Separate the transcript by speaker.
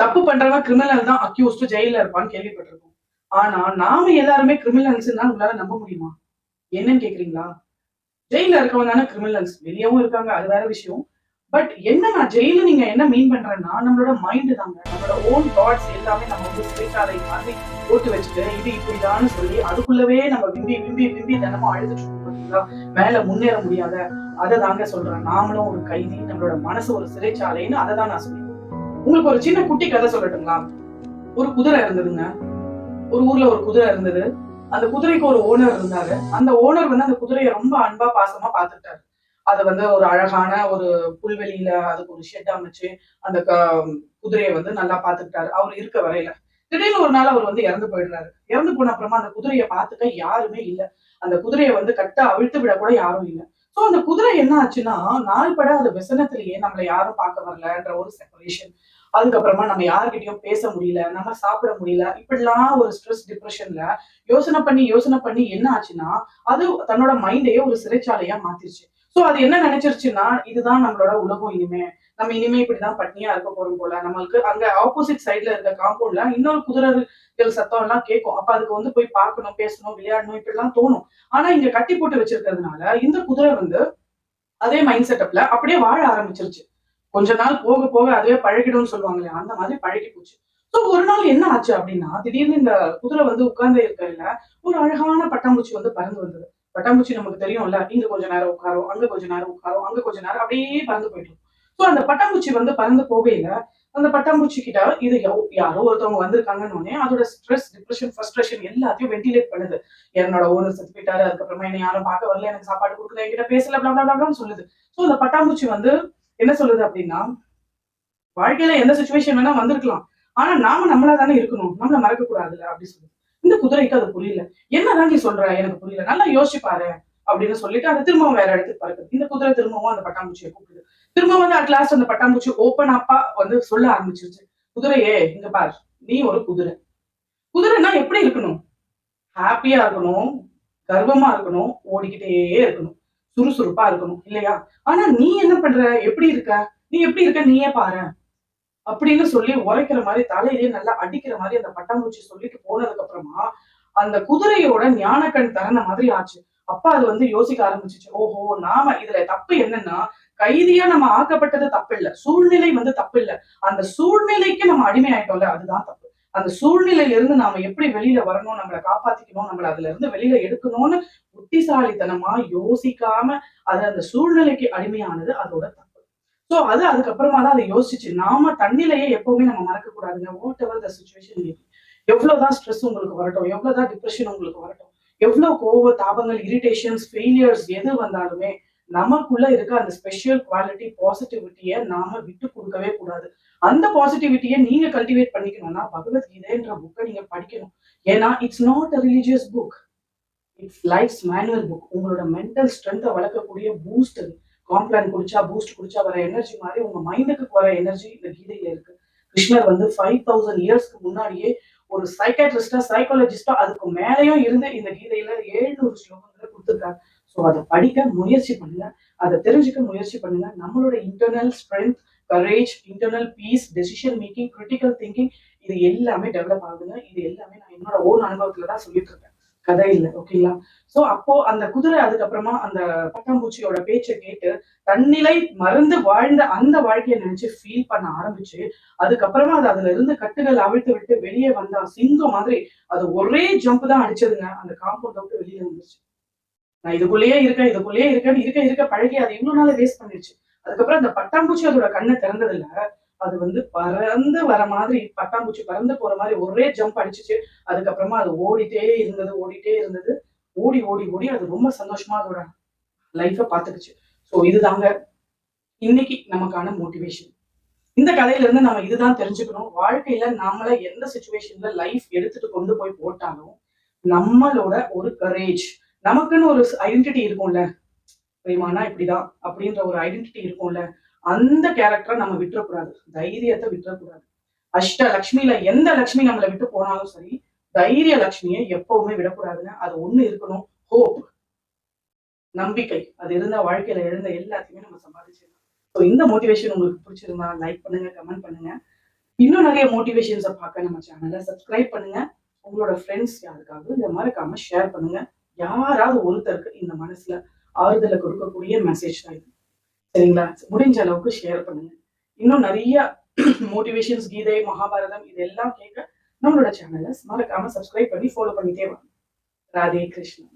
Speaker 1: தப்பு பண்றவன் கிரிமினல் தான் அக்யூஸ்ட் ஜெயில இருப்பான்னு கேள்விப்பட்டிருக்கோம். ஆனா நாம எல்லாருமே கிரிமினல்ஸ்னா உங்களால நம்ப முடியுமா? என்னன்னு கேக்குறீங்களா? ஜெயில இருக்கவங்க தானே கிரிமினல்ஸ். வெளியவும் இருக்காங்க, அது வேற விஷயம். பட் என்னன்னா ஜெயில நீங்க என்ன மீன் பண்றேன்னா, நம்மளோட மைண்ட் தாங்க. நம்மளோட ஓன் தாட்ஸ் எல்லாமே நம்ம வந்து சிறைச்சாலை மாதிரி போட்டு வச்சுட்டு, இது இப்படிதான்னு சொல்லி அதுக்குள்ளவே நம்ம விம்பி விம்பி விம்பி தினமும் அழுதுட்டு இருக்கோம் பாத்தீங்களா? மேல முன்னேற முடியாத. அதை தாங்க சொல்றேன். நாமளும் ஒரு கைதி, நம்மளோட மனசு ஒரு சிறைச்சாலைன்னு அதை தான் நான் சொல்றேன். உங்களுக்கு ஒரு சின்ன குட்டி கதை சொல்லட்டுங்களா? ஒரு குதிரை இருந்ததுங்க. ஒரு ஊர்ல ஒரு குதிரை இருந்தது. அந்த குதிரைக்கு ஒரு ஓனர் இருந்தாரு. அந்த ஓனர் வந்து அந்த குதிரையை ரொம்ப அன்பா பாசமா பாத்துக்கிட்டாரு. அத வந்து ஒரு அழகான ஒரு புல்வெளியில அதுக்கு ஒரு ஷெட் அமைச்சு அந்த குதிரையை வந்து நல்லா பாத்துக்கிட்டாரு அவர் இருக்க வரையில. திடீர்னு ஒரு நாள் அவர் வந்து இறந்து போயிடுறாரு. இறந்து போன அப்புறமா அந்த குதிரையை பாத்துக்க யாருமே இல்ல. அந்த குதிரையை வந்து கட்ட அவிழ்த்து விட கூட யாரும் இல்ல. சோ அந்த குதிரை என்ன ஆச்சுன்னா, நாள் பட அது விசனத்திலேயே நம்மள யாரும் பார்க்க வரலன்ற ஒரு செப்பரேஷன். அதுக்கப்புறமா நம்ம யார்கிட்டயும் பேச முடியல, நம்ம சாப்பிட முடியல. இப்படிலாம் ஒரு ஸ்ட்ரெஸ், டிப்ரஷன்ல யோசனை பண்ணி என்ன ஆச்சுன்னா, அது தன்னோட மைண்டையே ஒரு சிறைச்சாலையா மாத்திருச்சு. சோ அது என்ன நினைச்சிருச்சுன்னா, இதுதான் நம்மளோட உலகம் இனிமே. நம்ம இனிமே இப்படிதான் பட்னியா இருக்க போறோம் போல. நம்மளுக்கு அங்க ஆப்போசிட் சைடுல இருக்க காம்பவுண்ட்ல இன்னொரு குதிரைகள் சத்தம் எல்லாம் கேட்கும். அப்ப அதுக்கு வந்து போய் பார்க்கணும், பேசணும், விளையாடணும் இப்படிலாம் தோணும். ஆனா இங்க கட்டி போட்டு வச்சிருக்கிறதுனால இந்த குதிரை வந்து அதே மைண்ட் செட்டப்ல அப்படியே வாழ ஆரம்பிச்சிருச்சு. கொஞ்ச நாள் போக போக அதுவே பழகிடும்னு சொல்லுவாங்க இல்லையா? அந்த மாதிரி பழகி போச்சு. சோ ஒரு நாள் என்ன ஆச்சு அப்படின்னா, திடீர்னு இந்த குதிரை வந்து உட்கார்ந்தே இருக்கையில ஒரு அழகான பட்டாம்பூச்சி வந்து பறந்து வந்தது. பட்டாம்பூச்சி நமக்கு தெரியும்ல. இங்க கொஞ்ச நேரம் உட்காரும், அங்க கொஞ்ச நேரம் உட்காரும், அங்க கொஞ்ச நேரம் அப்படியே பறந்து போயிட்டு இருக்கும். சோ அந்த பட்டாம்பூச்சி வந்து பறந்து போகையில, அந்த பட்டாம்பூச்சி கிட்ட இது யாரோ ஒருத்தவங்க வந்திருக்காங்கன்னு உடனே அதோட ஸ்ட்ரெஸ், டிப்ரஷன், ஃப்ரஸ்ட்ரேஷன் எல்லாத்தையும் வென்டிலேட் பண்ணுது. என்னோட ஓனர் செத்து போயிட்டாரு. அதுக்கப்புறமா என்ன யாரும் பார்க்க வரல. எனக்கு சாப்பாடு குடுக்கல. என்கிட்ட பேசல. பிளா பிளா பிளான்னு சொல்லுது. சோ அந்த பட்டாம்பூச்சி வந்து என்ன சொல்லுது அப்படின்னா, வாழ்க்கையில எந்த சிச்சுவேஷன் வேணா வந்திருக்கலாம். ஆனா நாம நம்மளா தானே இருக்கணும். நம்மள மறக்க கூடாதுல்ல அப்படி சொல்லுது. இந்த குதிரைக்கு அது புரியல. என்னதான் நீ சொல்ற? எனக்கு புரியல. நல்லா யோசிச்சு பாரு அப்படின்னு சொல்லிட்டு அது திரும்பவும் வேற இடத்துக்கு பறக்குது. இந்த குதிரை திரும்பவும் அந்த பட்டாம்பூச்சியை கூப்பிடுது. திரும்ப வந்து அட் லாஸ்ட் அந்த பட்டாம்பூச்சி ஓப்பன் அப்பா வந்து சொல்ல ஆரம்பிச்சிருச்சு. குதிரையே இங்க பார். நீ ஒரு குதிரை. குதிரைன்னா எப்படி இருக்கணும்? ஹாப்பியா இருக்கணும், கர்வமா இருக்கணும், ஓடிக்கிட்டே இருக்கணும், சுறுசுறுப்பா இருக்கணும் இல்லையா? ஆனா நீ என்ன பண்ற? எப்படி இருக்க? நீ எப்படி இருக்க நீயே பாரேன். அப்படின்னு சொல்லி உரைக்கிற மாரி தலையிலேயே நல்லா அடிக்கிற மாரி அந்த பட்டாம்பூச்சி சொல்லிட்டு போனதுக்கு அப்புறமா, அந்த குதிரையோட ஞானக்கண் திறந்த மாதிரி ஆச்சு. அப்ப அது வந்து யோசிக்க ஆரம்பிச்சுச்சு. ஓஹோ! நாம இதுல தப்பு என்னன்னா, கைதியா நம்ம ஆக்கப்பட்டது தப்பில்ல. சூழ்நிலை வந்து தப்பில்ல. அந்த சூழ்நிலைக்கு நம்ம அடிமை ஆயிட்டோம்ல, அதுதான் தப்பு. அந்த சூழ்நிலையில இருந்து நாம எப்படி வெளியில வரணும், நம்மள காப்பாத்திக்கணும், நம்மள அதுல இருந்து வெளியில எடுக்கணும்னு புத்திசாலித்தனமா யோசிக்காம, அது அந்த சூழ்நிலைக்கு அடிமையானது அதோட தப்பு. சோ அது அதுக்கப்புறமா தான் அத யோசிச்சுச்சு. நாம தன்னிலையை எப்பவுமே நம்ம மறக்கக் கூடாதுங்க. What ever the situation may be. எவ்வளவுதான் ஸ்ட்ரெஸ் உங்களுக்கு வரட்டும், எவ்வளவுதான் டிப்ரஷன் உங்களுக்கு வரட்டும், எவ்வளவு கோவ, தாபங்கள், இரிட்டேஷன்ஸ், ஃபெயிலியர்ஸ் எது வந்தாலுமே, நமக்குள்ள இருக்க அந்த ஸ்பெஷல் குவாலிட்டி பாசிட்டிவிட்டிய நாம விட்டு குடுக்கவே கூடாது. அந்த பாசிட்டிவிட்டிய நீங்க கல்டிவேட் பண்ணிக்கணும்னா, பகவத்கீதைன்ற புக்க நீங்க படிக்கணும். ஏன்னா, it's not a religious book. It's life's manual book. உங்களோட மென்டல் ஸ்ட்ரென்த்தை வளர்க்கக்கூடிய பூஸ்ட் அது. காம்ப்ளான் குடிச்சா பூஸ்ட் குடிச்சா வர எனர்ஜி மாதிரி உங்க மைண்டுக்கு வர எனர்ஜி இந்த கீதையில இருக்கு. கிருஷ்ணர் வந்து 5000 இயர்ஸ்க்கு முன்னாடியே ஒரு சைக்காட்ரிஸ்டா, சைக்காலஜிஸ்டா அதுக்கு மேலேயும் இருந்து இந்த கீதையில 700 ஸ்லோகங்களை கொடுத்திருக்காரு. ஸோ அதை படிக்க முயற்சி பண்ணுங்க. அதை தெரிஞ்சுக்க முயற்சி பண்ணுங்க. நம்மளோட internal strength, courage, internal peace, decision making, critical thinking இது எல்லாமே டெவலப் ஆகுதுங்க. இது எல்லாமே நான் என்னோட ஓன் அனுபவத்துல தான் சொல்லிட்டு இருக்கேன். கதை இல்ல. ஓகேங்களா? சோ அப்போ அந்த குதிரை அதுக்கப்புறமா அந்த பட்டாம்பூச்சியோட பேச்ச கேட்டு தன்னிலை மறந்து வாழ்ந்த அந்த வாழ்க்கைய நினைச்சு ஃபீல் பண்ண ஆரம்பிச்சு, அதுக்கப்புறமா அது அதுல இருந்து கட்டுகள் அவிழ்த்து விட்டு வெளியே வந்தா சிங்கம் மாதிரி அது ஒரே ஜம்ப் தான் அடிச்சதுங்க. அந்த காம்பவுண்ட விட்டு வெளியே வந்துருச்சு. நான் இதுக்குள்ளேயே இருக்கேன்னு இருக்க இருக்க பழகி அது இவ்வளவு நாள் வேஸ்ட் பண்ணிருச்சு. அதுக்கப்புறம் அந்த பட்டாம்பூச்சி அதோட கண்ணை திறந்ததில்ல. அது வந்து பறந்து வர மாதிரி பட்டாம்பூச்சி பறந்து போற மாதிரி ஒரே ஜம்ப் அடிச்சுச்சு. அதுக்கப்புறமா அது ஓடிட்டே இருந்தது. ஓடி ஓடி ஓடி அது ரொம்ப சந்தோஷமா அதோட லைஃப பாத்துக்குச்சு. சோ இதுதாங்க இன்னைக்கு நமக்கான மோட்டிவேஷன். இந்த கதையில இருந்து நம்ம இதுதான் தெரிஞ்சுக்கணும். வாழ்க்கையில நாமள எந்த சிச்சுவேஷன்ல லைஃப் எடுத்துட்டு கொண்டு போய் போட்டாலும், நம்மளோட ஒரு கரேஜ் நமக்குன்னு ஒரு ஐடென்டிட்டி இருக்கும்ல. பிரேமானா இப்படிதான் அப்படின்ற ஒரு ஐடென்டிட்டி இருக்கும்ல. அந்த கேரக்டரை நம்ம விட்டுறக்கூடாது. தைரியத்தை விட்டுறக்கூடாது. அஷ்ட லக்ஷ்மியில எந்த லக்ஷ்மி நம்மள விட்டு போனாலும் சரி, தைரிய லக்ஷ்மியை எப்பவுமே விடக்கூடாதுங்க. அது ஒண்ணு இருக்கணும். ஹோப், நம்பிக்கை. அது இருந்தா வாழ்க்கையில எழுந்த எல்லாத்தையுமே நம்ம சம்பாதிச்சிடலாம். ஸோ இந்த மோட்டிவேஷன் உங்களுக்கு பிடிச்சிருந்தா லைக் பண்ணுங்க, கமெண்ட் பண்ணுங்க. இன்னும் நிறைய மோட்டிவேஷன்ஸை பார்க்க நம்ம சேனலை சப்ஸ்கிரைப் பண்ணுங்க. உங்களோட ஃப்ரெண்ட்ஸ் யாருக்காவது இதை மறக்காம ஷேர் பண்ணுங்க. யாராவது ஒருத்தருக்கு இந்த மனசுல ஆறுதலை கொடுக்கக்கூடிய மெசேஜ் தான் இது. சரிங்களா? முடிஞ்ச அளவுக்கு ஷேர் பண்ணுங்க. இன்னும் நிறைய மோட்டிவேஷன்ஸ், கீதை, மகாபாரதம் இதெல்லாம் கேட்க நம்மளோட சேனலை மறக்காம சப்ஸ்கிரைப் பண்ணி ஃபாலோ பண்ணிட்டே வாங்க. ராதே கிருஷ்ணா.